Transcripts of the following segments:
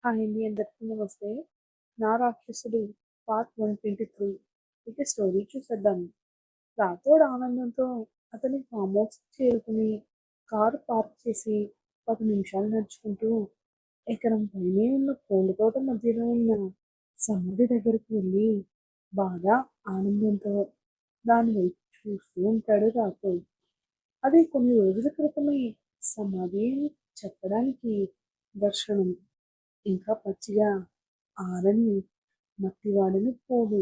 Hi అండి, అందరికీ నమస్తే. నా రాక్షసుడు పార్ట్ 123. ఇక స్టోరీ చూసేద్దాం. రాథోడ్ ఆనందంతో అతని ఫామ్ హౌస్ చేరుకుని కారు పార్క్ చేసి 10 నిమిషాలు నడుచుకుంటూ ఎకరం పైనే ఉన్న పూల తోట మధ్యలో ఉన్న సమాధి దగ్గరికి వెళ్ళి బాగా ఆనందంతో దాని వైపు చూస్తూ ఉంటాడు రాథోడ్. అది కొన్ని రోజుల క్రితమే సమాధి అని చెప్పడానికి దర్శనం. ఇంకా పచ్చిగా ఆరని మట్టివాడిని పోదు.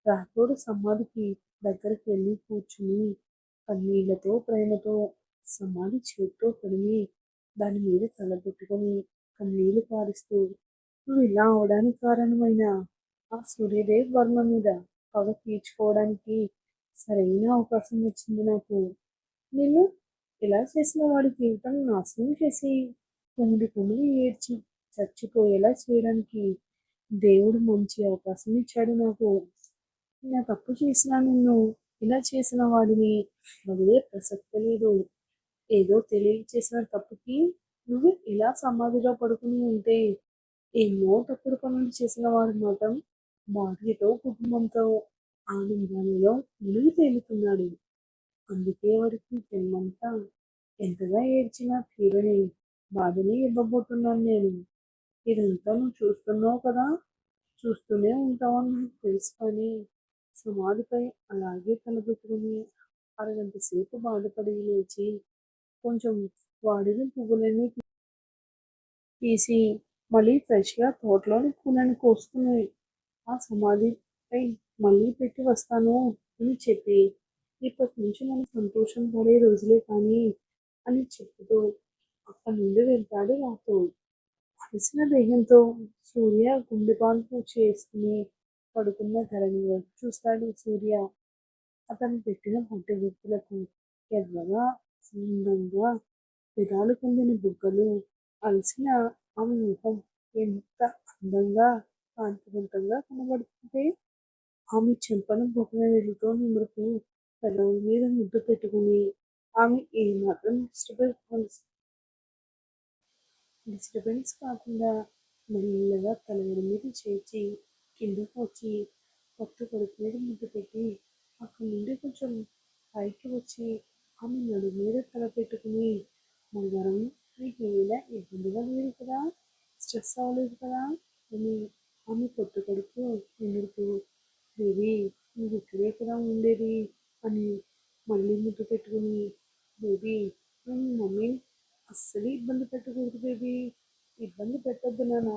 రాథోడు సమాధికి దగ్గరికి వెళ్ళి కూర్చుని కన్నీళ్లతో ప్రేమతో సమాధి చేత్తో కడిగి దాని మీద తలపెట్టుకొని కన్నీళ్లు కారుస్తూ, నువ్వు ఇలా అవడానికి కారణమైన ఆ సూర్యదేవ్ వర్మ మీద పగ తీర్చుకోవడానికి సరైన అవకాశం వచ్చింది నాకు. నిన్ను ఇలా చేసిన వాడి జీవితం నాశనం చేసి కుమిలి కుమిలి ఏడ్చి చచ్చిపోయేలా చేయడానికి దేవుడు మంచి అవకాశం ఇచ్చాడు నాకు. నా తప్పు చేసినా నిన్ను ఇలా చేసిన వాడిని వదిలే ప్రసక్తి లేదు. ఏదో తెలియ చేసిన తప్పుకి నువ్వు ఇలా సమాధిలో పడుకుని ఉంటే ఎన్నో తప్పుడు పనులు చేసిన వాడు మాత్రం భార్యతో కుటుంబంతో ఆనందంలో మునిగి తేలుతున్నాడు. అందుకే వాడికి జన్మంతా ఎంతగా ఏడ్చినా తీరని బాధని ఇవ్వబోతున్నాను నేను. ఇదంతా నువ్వు చూస్తున్నావు కదా, చూస్తూనే ఉంటావని నాకు తెలుసు, కానీ సమాధిపై అలాగే తలపెట్టుకుని అరగంట సేపు బాధపడి లేచి కొంచెం వాడిన పువ్వులన్నీ తీసి మళ్ళీ ఫ్రెష్గా తోటలోని పూలను కోసుకుని ఆ సమాధిపై మళ్ళీ పెట్టి వస్తాను అని చెప్పి, ఇప్పటి నుంచి మనం సంతోషం పడే రోజులే కానీ అని చెప్పుతూ అక్కడి నుండి వెళ్తాడు రాథోడ్. అలసిన దేహంతో సూర్య గుండెపాలు చేసుకుని పడుకున్న ధరణి వైపు చూస్తాడు. సూర్య అతను పెట్టిన పొట్టి గుర్తులకు ఎర్రగా అందంగా పెదాలు పొందిన బుగ్గలు, అలసిన ఆమె ముఖం ఎంత అందంగా కాంతివంతంగా కనబడుతుంటే ఆమె చెంపను బొగ్గన వెలుతో నిమురుతూ పెదవుల మీద ముద్దు పెట్టుకుని ఆమె ఏమాత్రం డిస్టర్బెన్స్ కాకుండా మెల్లగా తలగడ మీద చేర్చి కిందకు వచ్చి కొత్త కడుపు మీద ముద్దు పెట్టి అక్కడి నుండి కొంచెం పైకి వచ్చి ఆమె నడుము మీద తల పెట్టుకుని, బంగారం నీకు ఏమైనా ఇబ్బందిగా లేదు కదా, స్ట్రెస్ అవ్వలేదు కదా అని ఆమె కొత్త కడుపు నిమురుతూ, బేబీ నువ్వు ఇక్కడే కదా ఉండేది అని మళ్ళీ ముద్దు పెట్టుకుని, బేబీ నేను మమ్మీని అస్సలు ఇబ్బంది పెట్టకూడదు బేబీ, ఇబ్బంది పెట్టద్దు నాన్న,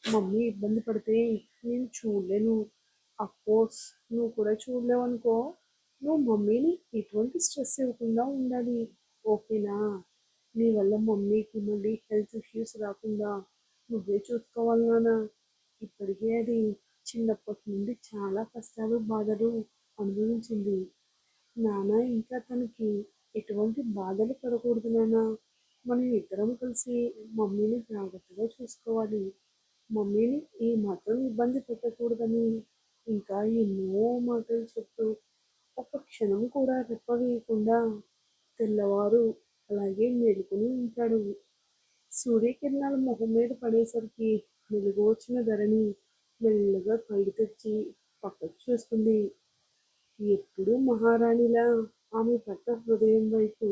మమ్మీ ఇబ్బంది పడితే నేను చూడలేను, అఫ్కోర్స్ నువ్వు కూడా చూడలేవు అనుకో, నువ్వు మమ్మీని ఎటువంటి స్ట్రెస్ ఇవ్వకుండా ఉండాలి, ఓకేనా? నీ వల్ల మమ్మీకి మళ్ళీ హెల్త్ ఇష్యూస్ రాకుండా నువ్వే చూసుకోవాలి నాన్న. ఇప్పటికే అది చిన్నప్పటి నుండి చాలా కష్టాలు బాధలు అనుభవించింది నాన్న. ఇంకా తనకి ఎటువంటి బాధలు పడకూడదు నాన్న. మనం ఇద్దరం కలిసి మమ్మీని జాగ్రత్తగా చూసుకోవాలి, మమ్మీని ఈ మాత్రం ఇబ్బంది పెట్టకూడదని ఇంకా ఎన్నో మాటలు చెప్తూ ఒక్క క్షణం కూడా రెప్పవేయకుండా తెల్లవారు అలాగే మేలుకొని ఉంటాడు. సూర్యకిరణాలు మొహం మీద పడేసరికి వెలుగు వచ్చిన ధరణి మెల్లగా కళ్ళు తెచ్చి పక్కకు చూస్తుంది. ఎప్పుడూ మహారాణిలా ఆమె భర్త హృదయం వైపు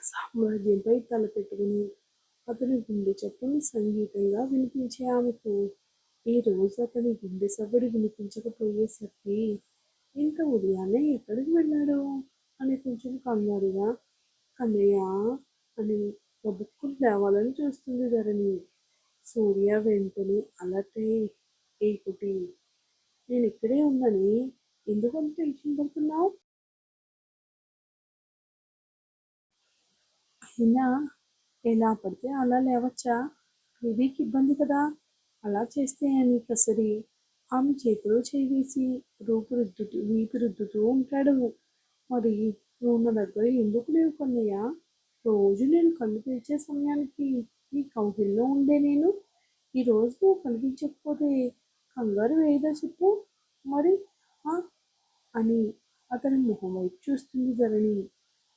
సామ్రాజ్యంపై తలపెట్టుకుని అతని గుండె చప్పుని సంగీతంగా వినిపించే ఆమెకు ఈ రోజు అతని గుండె సవ్వడి వినిపించకపోయేసరికి ఇంత ఉదయాన్నే ఎక్కడికి వెళ్ళాడు అని కొంచెం కంగారుగా కన్నయ్య అని గబుక్కుని లేవాలని చూస్తుంది ధరణి. సూర్య వెంటనే అలర్ట్ అయి, ఏ కుటి, నేను ఇక్కడే ఉందని ఎందుకంత టెన్షన్ పడుతున్నావు? అయినా ఎలా పడితే అలా లేవచ్చా, బేబీకి ఇబ్బంది కదా, అలా చేస్తే అని కసరి ఆమె చేతిలో చేయి వేసి వీపు రుద్దుతూ ఉంటాడు. మరి నువ్వు నా దగ్గర ఎందుకు లేవు కన్నయ్య? రోజు నేను కళ్ళు తెరిచే సమయానికి నీ కౌగిల్లో ఉండే నేను ఈరోజు నువ్వు కనిపించకపోతే కంగారు వేయదా చెప్పు మరి ఆ? అని అతని మొహం వైపు చూస్తుంది ధరణి.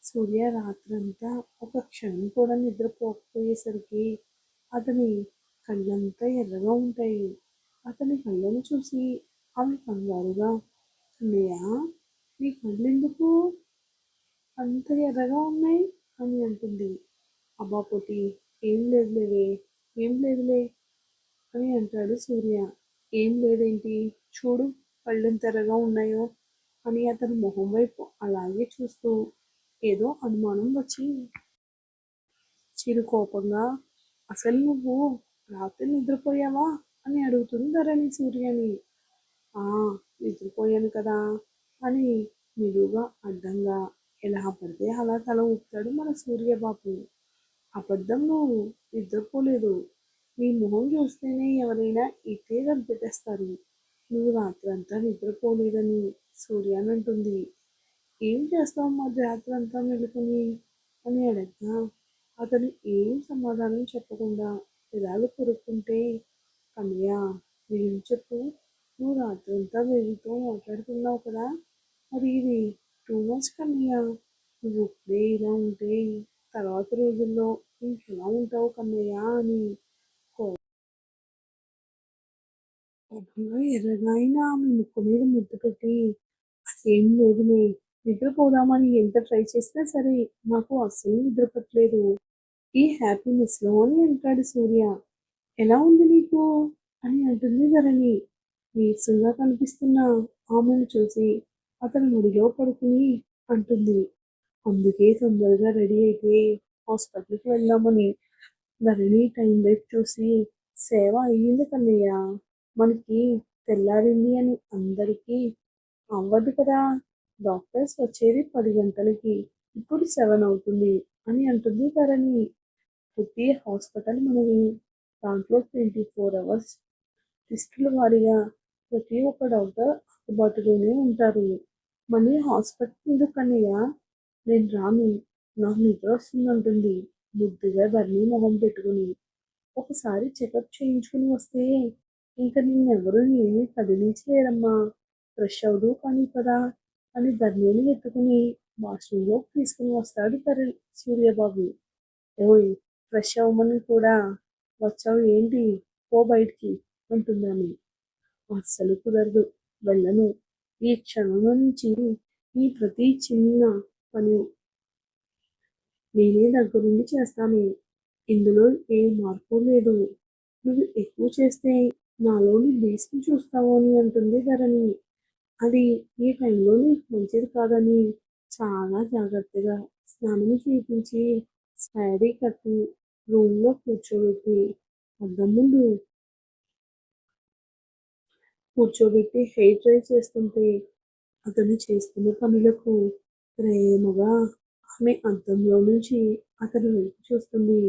సూర్య రాత్రంతా ఒక క్షణం కూడా నిద్రపోకపోయేసరికి అతని కళ్ళంతా ఎర్రగా ఉంటాయి. అతని కళ్ళను చూసి ఆమె కంగారుగా, అన్నయ్య, నీ కళ్ళెందుకు అంత ఎర్రగా ఉన్నాయి అని అంటుంది. అబ్బా పొట్టి, ఏం లేదులేవే, ఏం లేదులే అని అంటాడు సూర్య. ఏం లేదేంటి, చూడు కళ్ళెంత ఎర్రగా ఉన్నాయో అని అతని మొహం వైపు అలాగే చూస్తూ ఏదో అనుమానం వచ్చి చిరు కోపంగా, అసలు నువ్వు రాత్రి నిద్రపోయావా అని అడుగుతుంది ధరణి సూర్యని. ఆ, నిద్రపోయాను కదా అని నిలువుగా అడ్డంగా ఎలా పడితే అలా తల ఊపుతాడు మన సూర్యబాబు. అబద్ధం, నువ్వు నిద్రపోలేదు. నీ మొహం చూస్తేనే ఎవరైనా ఇట్టే కనిపెట్టేస్తారు. నువ్వు రాత్రంతా నిద్రపోలేదని సూర్య అంటుంది. ఏం చేస్తావు మా రాత్రంతా మెలుకుని అని అడగ్గా అతను ఏం సమాధానం చెప్పకుండా పెదాలు కొరుక్కుంటే, కన్నయ్య, ఏం చెప్పు, నువ్వు రాత్రంతా వెలుగుతో మాట్లాడుతున్నావు కదా, మరి ఇది టూ మచ్ కన్నయ్య. నువ్వు ఇప్పుడే ఇలా ఉంటే తర్వాత రోజుల్లో ఇంకెలా ఉంటావు కన్నయ్య అని కోపంగా ఎర్రగా అయిన ఆమె ముక్కు మీద ముద్దు పెట్టి, అదేం లేదులే, నిద్రపోదామని ఎంత ట్రై చేసినా సరే నాకు అస్సలు నిద్ర పట్టలేదు ఈ హ్యాపీనెస్లో అని అంటాడు సూర్య. ఎలా ఉంది నీకు అని అంటుంది ధరణి. నీరసంగా కనిపిస్తున్న ఆమెను చూసి అతని ముడిలో పడుకుని అంటుంది. అందుకే తొందరగా రెడీ అయితే హాస్పిటల్కి వెళ్దామని. ధరణి టైం వైపు చూసి, సేవ అయ్యింది కన్నయ్య, మనకి తెల్లారింది అని అందరికీ అవ్వదు కదా, డాక్టర్స్ వచ్చేది 10 గంటలకి, ఇప్పుడు 7 అవుతుంది అని అంటుంది ధరణి. ప్రతి హాస్పిటల్ మనవి, దాంట్లో 24 hours టెస్టుల వారీగా ప్రతి ఒక్క డాక్టర్ అందుబాటులోనే ఉంటారు. మళ్ళీ హాస్పిటల్ ఎందుకు కన్నయ్య, నేను రాను, నాకు నిద్ర వస్తుందంటుంది ముద్దుగా ధరణి మొహం పెట్టుకుని. ఒకసారి చెకప్ చేయించుకుని వస్తే ఇంకా నిన్నెవరూ ఏమీ కదిలించలేరమ్మా, ఫ్రెష్ అవుదు కానీ పదా అని ధరణిని ఎత్తుకుని వాష్రూంలోకి తీసుకుని వస్తాడు సూర్యబాబు. ఓయ్, ఫ్రెష్ అవ్వమని కూడా వచ్చావు ఏంటి, పో బయటికి అంటుందని. అస్సలు కుదరదు, వెళ్ళను, ఈ క్షణం నుంచి ఈ ప్రతి చిన్న పని నేనే దగ్గరుండి చేస్తాను, ఇందులో ఏ మార్పు లేదు, నువ్వు ఎక్కువ చేస్తే నాలోని బీస్ట్ని చూస్తావు అని అంటుంది ధరణి. అది ఈ టైంలో నీకు మంచిది కాదని చాలా జాగ్రత్తగా స్నానం చేయించి శారీ కట్టి రూమ్లో కూర్చోబెట్టి అద్దం ముందు కూర్చోబెట్టి హెయిర్ డ్రై చేస్తుంటే అతను చేస్తున్న పనులకు ప్రేమగా ఆమె అద్దంలో నుంచి అతని వైపు చూస్తుంది.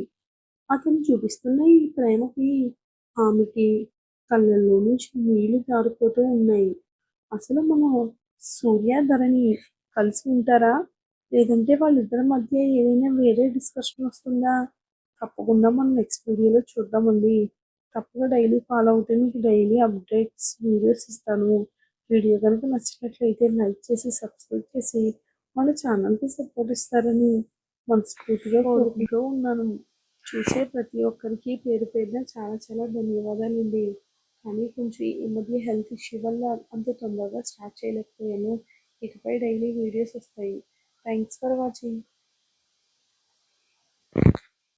అతను చూపిస్తున్న ఈ ప్రేమకి ఆమెకి కళ్ళల్లో నుంచి నీళ్లు జారిపోతూ ఉన్నాయి. అసలు మన సూర్య ధరణి కలిసి ఉంటారా, లేదంటే వాళ్ళిద్దరి మధ్య ఏదైనా వేరే డిస్కషన్ వస్తుందా? తప్పకుండా మనం నెక్స్ట్ వీడియోలో చూద్దామండి. తప్పగా డైలీ ఫాలో అవుతే మీకు డైలీ అప్డేట్స్ వీడియోస్ ఇస్తాను. వీడియో కనుక నచ్చినట్లయితే లైక్ చేసి సబ్స్క్రైబ్ చేసి మన ఛానల్కి సపోర్ట్ ఇస్తారని మనస్ఫూర్తిగా కోరుకుంటూ ఉన్నాను. చూసే ప్రతి ఒక్కరికి పేరు పేరున చాలా చాలా ధన్యవాదాలండి. కానీ కొంచెం ఈ మధ్య హెల్త్ ఇష్యూ వల్ల అంత తొందరగా స్టార్ట్ చేయలేకపోయాను. ఇకపై డైలీ వీడియోస్ వస్తాయి. Thanks for watching.